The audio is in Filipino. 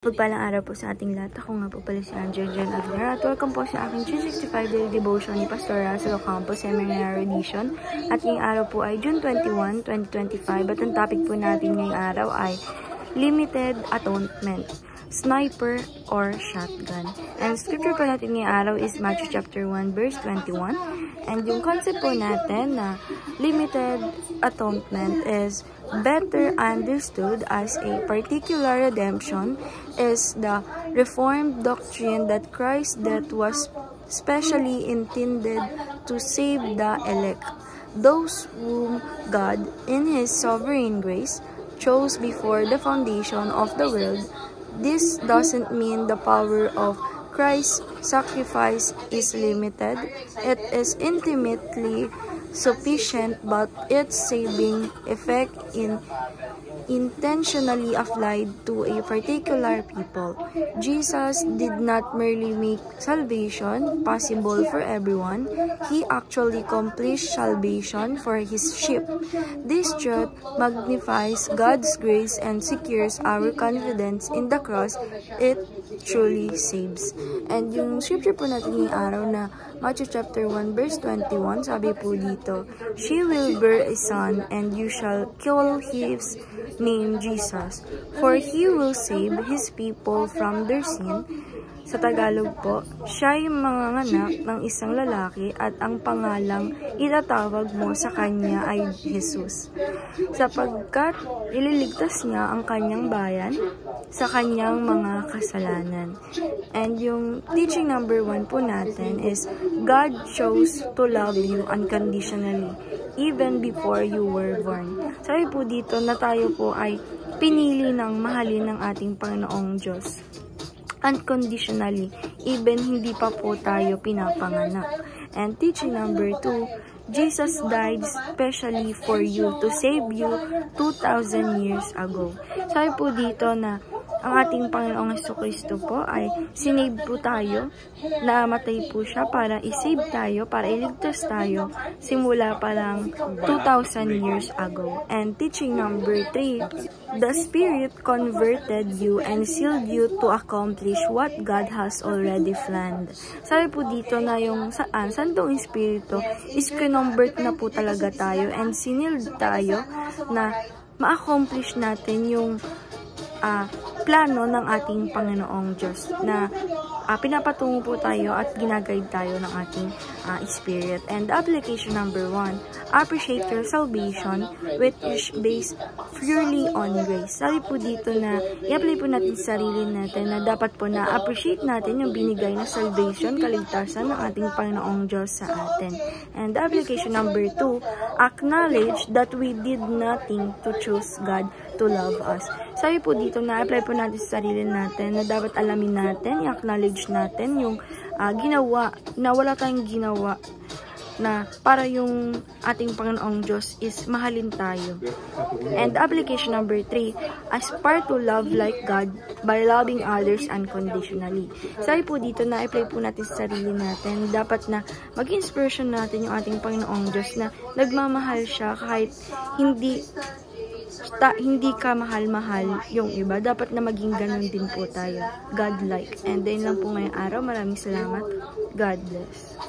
Pagpalang araw po sa ating lahat. Ako nga po pala si Angel Jen Aguilera at welcome po sa aking 365 Daily Devotion ni Pastor Russell Ocampo Seminary Edition. At ngayong araw po ay June 21, 2025 at ang topic po natin ngayong araw ay Limited Atonement, Sniper or Shotgun. And scripture po natin ngayong araw is Matthew chapter 1 verse 21. And yung concept po natin na Limited Atonement is better understood as a particular redemption is the Reformed doctrine that Christ's death was specially intended to save the elect, those whom God, in His sovereign grace, chose before the foundation of the world. This doesn't mean the power of Christ's sacrifice is limited. It is intimately sufficient, but its saving effect intentionally applied to a particular people. Jesus did not merely make salvation possible for everyone, He actually accomplished salvation for His sheep. This truth magnifies God's grace and secures our confidence in the cross. It truly saves. And yung scripture po natin yung araw na Matthew chapter 1 verse 21, sabi po dito, "She will bear a son, and you shall call his name Jesus, for he will save his people from their sin." Sa Tagalog po, siya yung manganganak ng isang lalaki at ang pangalang itatawag mo sa kanya ay Jesus, sapagkat ililigtas niya ang kanyang bayan sa kanyang mga kasalanan. And yung teaching number 1 po natin is God chose to love you unconditionally even before you were born. Sabi po dito na tayo po ay pinili ng mahalin ng ating Panginoong Diyos unconditionally, even hindi pa po tayo pinapanganak. And teaching number 2, Jesus died specially for you to save you 2,000 years ago. Sabi po dito na ang ating Panginoong Jesucristo po ay sinave po tayo, namatay po siya para isave tayo, para iligtas tayo simula pa lang 2,000 years ago. And teaching number 3, the Spirit converted you and sealed you to accomplish what God has already planned. Sabi po dito na yung Santong Espiritu is convert na po talaga tayo and siniled tayo na ma-accomplish natin yung plano ng ating Panginoong Diyos na pinapatungo po tayo at ginaguide tayo ng ating Spirit. And application number 1, appreciate your salvation which is based purely on grace. Sabi po dito na i-apply po natin sa sarili natin na dapat po na appreciate natin yung binigay na salvation, kaligtasan ng ating Panginoong Diyos sa atin. And application number 2, acknowledge that we did nothing to choose God to love us. Sabi po dito na apply po natin sa sarili natin na dapat alamin natin, i-acknowledge natin yung ginawa, na wala tayong ginawa na para yung ating Panginoong Diyos is mahalin tayo. And application number 3, aspire to love like God by loving others unconditionally. Sabi po dito na apply po natin sa sarili natin, dapat na mag-inspiration natin yung ating Panginoong Diyos na nagmamahal siya kahit hindi ka mahal-mahal yung iba. Dapat na maging ganun din po tayo. God-like. And then lang po ngayong araw. Maraming salamat. God bless.